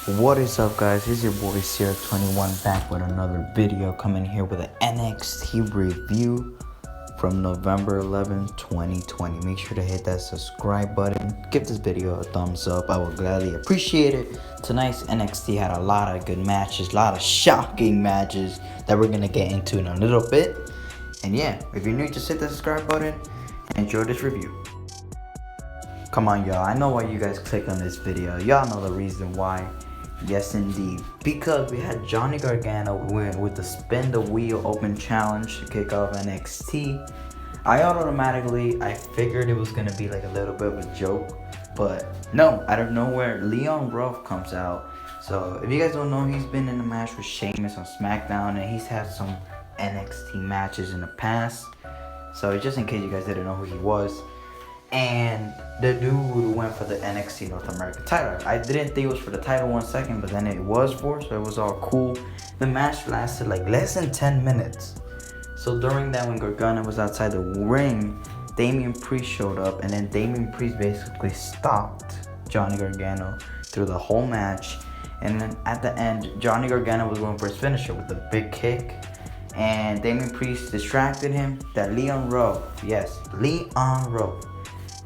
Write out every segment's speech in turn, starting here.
What is up, guys? It's your boy Sierra21 back with another video, coming here with an NXT review from November 11th, 2020. Make sure to hit that subscribe button, give this video a thumbs up, I will gladly appreciate it. Tonight's NXT had a lot of good matches, a lot of shocking matches that we're gonna get into in a little bit. And yeah, if you're new, just hit the subscribe button and enjoy this review. Come on, y'all, I know why you guys click on this video. Y'all know the reason why. Yes, indeed. Because we had Johnny Gargano win with the spin the wheel open challenge to kick off NXT. I figured it was gonna be like a little bit of a joke, but no, out of nowhere, Ruff comes out. So if you guys don't know, he's been in a match with Sheamus on SmackDown, and he's had some NXT matches in the past. So just in case you guys didn't know who he was. And the dude went for the NXT North American title. I didn't think it was for the title 1 second, but then it was for, so it was all cool. The match lasted like less than 10 minutes. So during that, when Gargano was outside the ring, Damian Priest showed up, and then Damian Priest basically stopped Johnny Gargano through the whole match. And then at the end, Johnny Gargano was going for his finisher with a big kick, and Damian Priest distracted him. That Ruff,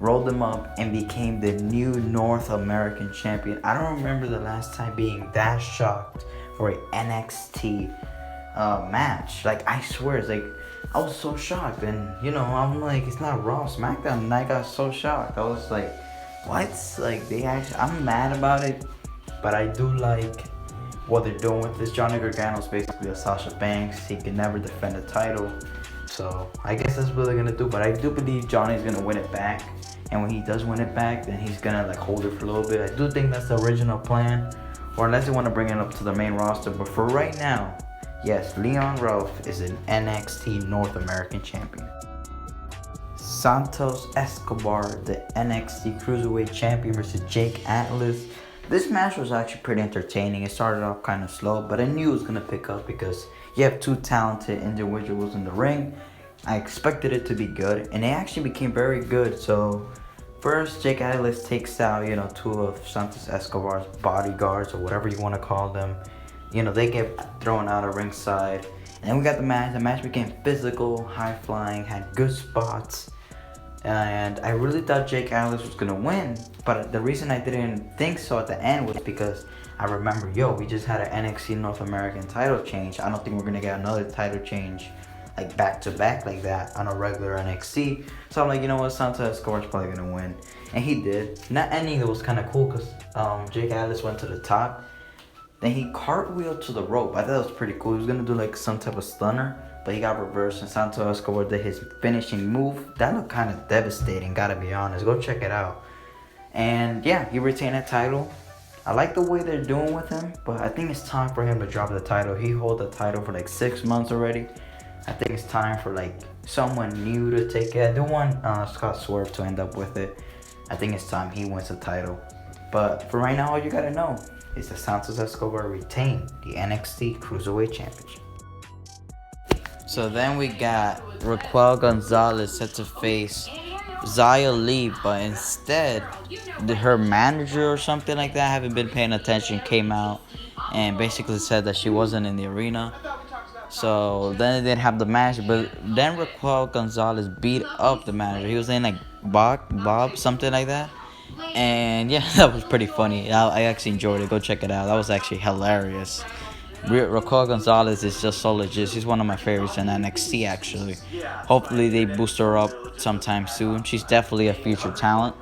rolled him up and became the new North American champion. I don't remember the last time being that shocked for an NXT match. Like, I swear, it's like, I was so shocked. And, you know, I'm like, it's not Raw, SmackDown. And I got so shocked. I was like, what? Like, I'm mad about it. But I do like what they're doing with this. Johnny Gargano is basically a Sasha Banks. He can never defend a title. So I guess that's what they're gonna do. But I do believe Johnny's gonna win it back. And when he does win it back, then he's gonna like hold it for a little bit. I do think that's the original plan, or unless they want to bring it up to the main roster. But for right now, yes, Ruff is an NXT North American champion. Santos Escobar, the NXT Cruiserweight champion, versus Jake Atlas. This match was actually pretty entertaining. It started off kind of slow, but I knew it was gonna pick up because you have two talented individuals in the ring. I expected it to be good, and it actually became very good. So first, Jake Atlas takes out, two of Santos Escobar's bodyguards, or whatever you want to call them. They get thrown out of ringside. And then we got the match. The match became physical, high flying, had good spots. And I really thought Jake Atlas was going to win. But the reason I didn't think so at the end was because I remember, we just had an NXT North American title change. I don't think we're going to get another title change like back to back like that on a regular NXT. So I'm like, you know what, Santos Escobar's probably gonna win. And he did. And that ending, it was kind of cool because Jake Atlas went to the top. Then he cartwheeled to the rope. I thought it was pretty cool. He was gonna do like some type of stunner, but he got reversed, and Santos Escobar did his finishing move. That looked kind of devastating, gotta be honest. Go check it out. And yeah, he retained that title. I like the way they're doing with him, but I think it's time for him to drop the title. He held the title for like 6 months already. I think it's time for like someone new to take it. I do want Scott Swerve to end up with it. I think it's time he wins the title. But for right now, all you gotta know is that Santos Escobar retained the NXT Cruiserweight Championship. So then we got Raquel Gonzalez set to face Xia Li, but instead, her manager or something like that, I haven't been paying attention, came out and basically said that she wasn't in the arena. So then they didn't have the match, but then Raquel Gonzalez beat up the manager. He was saying like Bob, something like that. And yeah, that was pretty funny. I actually enjoyed it. Go check it out. That was actually hilarious. Raquel Gonzalez is just so legit. She's one of my favorites in NXT, actually. Hopefully they boost her up sometime soon. She's definitely a future talent.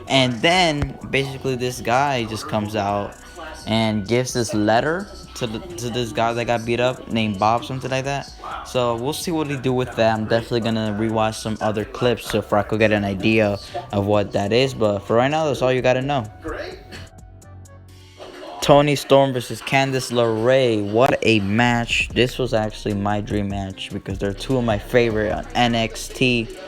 And then basically this guy just comes out and gives this letter to this guy that got beat up named Bob, something like that. So we'll see what he do with that. I'm definitely gonna rewatch some other clips so I could get an idea of what that is. But for right now, that's all you gotta know. Toni Storm versus Candace LeRae. What a match. This was actually my dream match because they're two of my favorite on NXT.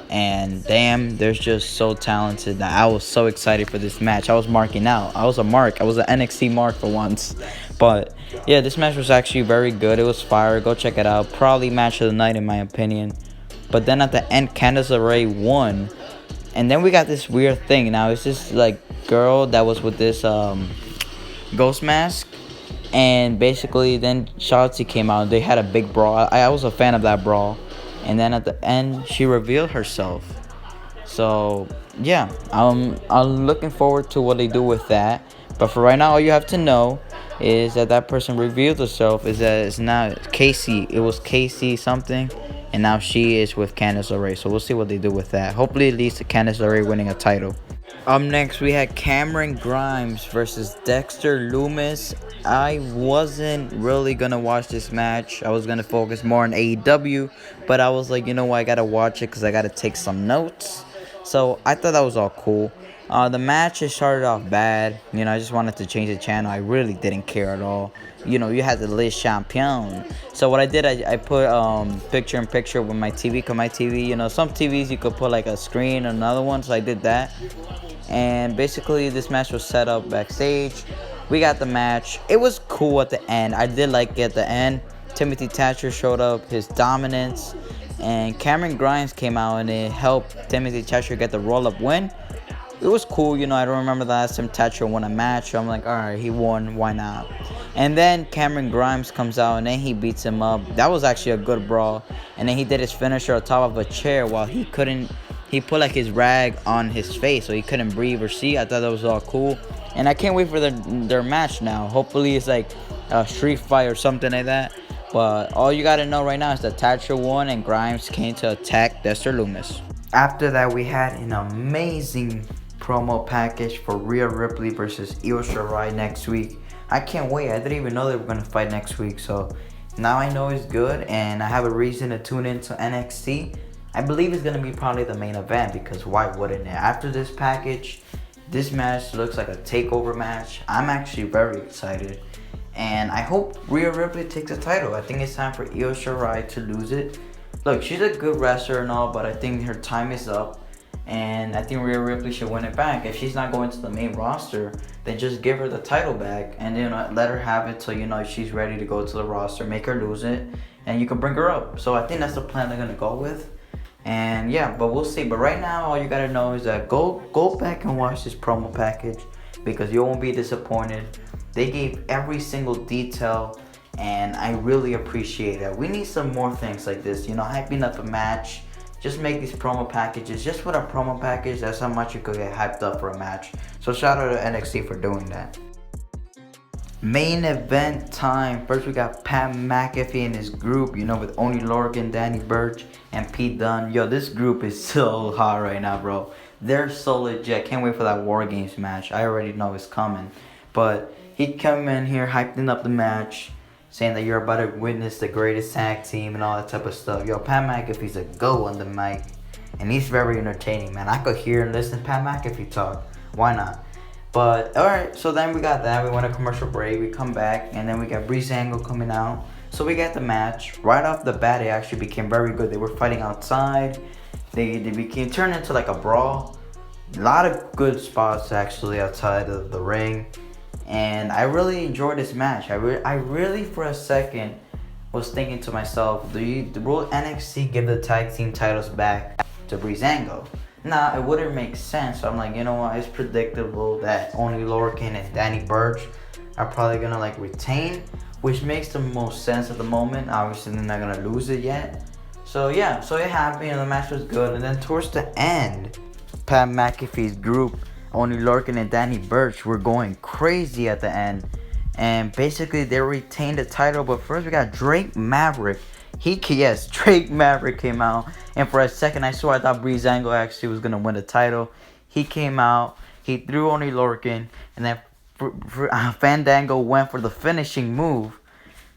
And damn, they're just so talented. I was so excited for this match. I was marking out. I was an NXT mark for once. But yeah, this match was actually very good. It was fire. Go check it out. Probably match of the night in my opinion. But then at the end, Candace LeRae won. And then we got this weird thing. Now it's this like girl that was with this Ghost Mask. And basically, then Shotzi came out. They had a big brawl. I was a fan of that brawl. And then at the end, she revealed herself. So yeah, I'm looking forward to what they do with that. But for right now, all you have to know is that that person revealed herself. Is that it's not Casey. It was Casey something, and now she is with Candace LeRae. So we'll see what they do with that. Hopefully, it leads to Candace LeRae winning a title. Up next, we had Cameron Grimes versus Dexter Loomis. I wasn't really gonna watch this match. I was gonna focus more on AEW, but I was like, you know what, I gotta watch it because I gotta take some notes. So I thought that was all cool. The match it started off bad. You know, I just wanted to change the channel. I really didn't care at all. You know, you had the list champion. So what I did, I put picture in picture with my TV. Cause my TV, you know, some TVs you could put like a screen or another one. So I did that. And basically, this match was set up backstage. We got the match. It was cool at the end. I did like it at the end. Timothy Thatcher showed up, his dominance. And Cameron Grimes came out and it helped Timothy Thatcher get the roll-up win. It was cool, you know. I don't remember the last time Thatcher won a match. So I'm like, alright, he won. Why not? And then Cameron Grimes comes out and then he beats him up. That was actually a good brawl. And then he did his finisher on top of a chair while he couldn't. He put like his rag on his face so he couldn't breathe or see. I thought that was all cool. And I can't wait for their match now. Hopefully it's like a street fight or something like that. But all you got to know right now is that Thatcher won and Grimes came to attack Dexter Loomis. After that, we had an amazing promo package for Rhea Ripley versus Io Shirai next week. I can't wait. I didn't even know they were going to fight next week. So now I know it's good and I have a reason to tune into NXT. I believe it's going to be probably the main event because why wouldn't it? After this package, this match looks like a takeover match. I'm actually very excited. And I hope Rhea Ripley takes the title. I think it's time for Io Shirai to lose it. Look, she's a good wrestler and all, but I think her time is up. And I think Rhea Ripley should win it back. If she's not going to the main roster, then just give her the title back. And, you know, let her have it till, you know, she's ready to go to the roster. Make her lose it. And you can bring her up. So I think that's the plan they're going to go with. And yeah, but we'll see. But right now, all you gotta know is that go back and watch this promo package because you won't be disappointed. They gave every single detail, and I really appreciate it. We need some more things like this. You know, hyping up a match. Just make these promo packages. Just with a promo package, that's how much you could get hyped up for a match. So shout out to NXT for doing that. Main event time. First, we got Pat McAfee and his group, you know, with Oney Lorcan, Danny Burch, and Pete Dunne. Yo, this group is so hot right now, bro. They're so legit. Can't wait for that War Games match. I already know it's coming. But he come in here hyping up the match, saying that you're about to witness the greatest tag team and all that type of stuff. Yo, Pat McAfee's a go on the mic. And he's very entertaining, man. I could hear and listen to Pat McAfee talk. Why not? But, alright, so then we got that. We went to commercial break. We come back, and then we got Breezango coming out. So we got the match. Right off the bat, it actually became very good. They were fighting outside. They became turned into like a brawl. A lot of good spots, actually, outside of the ring. And I really enjoyed this match. I really, for a second, was thinking to myself, will NXT give the tag team titles back to Breezango? Nah, it wouldn't make sense. So I'm like, you know what? It's predictable that Oney Lorcan and Danny Burch are probably gonna like retain, which makes the most sense at the moment. Obviously, they're not gonna lose it yet. So yeah, so it happened and the match was good. And then towards the end, Pat McAfee's group, Oney Lorcan and Danny Burch, were going crazy at the end. And basically, they retained the title. But first, we got Drake Maverick. Drake Maverick came out. And for a second, I thought Breezango actually was going to win the title. He came out. He threw Oney Lorcan. And then Fandango went for the finishing move.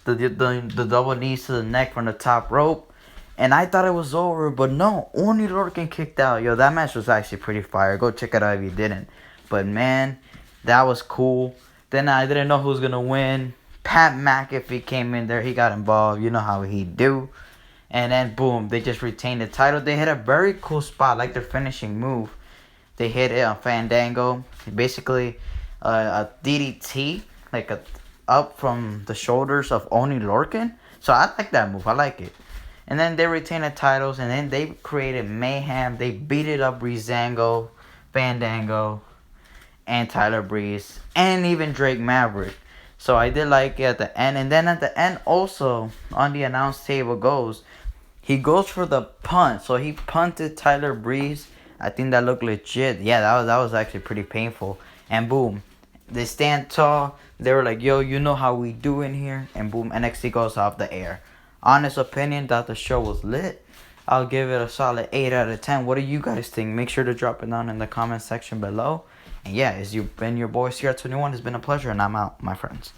The double knees to the neck from the top rope. And I thought it was over. But no, Oney Lorcan kicked out. Yo, that match was actually pretty fire. Go check it out if you didn't. But man, that was cool. Then I didn't know who was going to win. Pat McAfee came in there. He got involved. You know how he do. And then, boom, they just retained the title. They hit a very cool spot, like their finishing move. They hit it on Fandango. Basically, a DDT, like up from the shoulders of Oney Lorcan. So I like that move. I like it. And then they retained the titles. And then they created mayhem. They beat it up Breezango, Fandango. and Tyler Breeze, and even Drake Maverick. So I did like it at the end. And then at the end also, on the announce table he goes for the punt. So he punted Tyler Breeze. I think that looked legit. Yeah, that was actually pretty painful. And boom, they stand tall. They were like, yo, you know how we do in here. And boom, NXT goes off the air. Honest opinion, that the show was lit. I'll give it a solid 8 out of 10. What do you guys think? Make sure to drop it down in the comment section below. And yeah, as you've been your boy CR21, it's been a pleasure, and I'm out, my friends.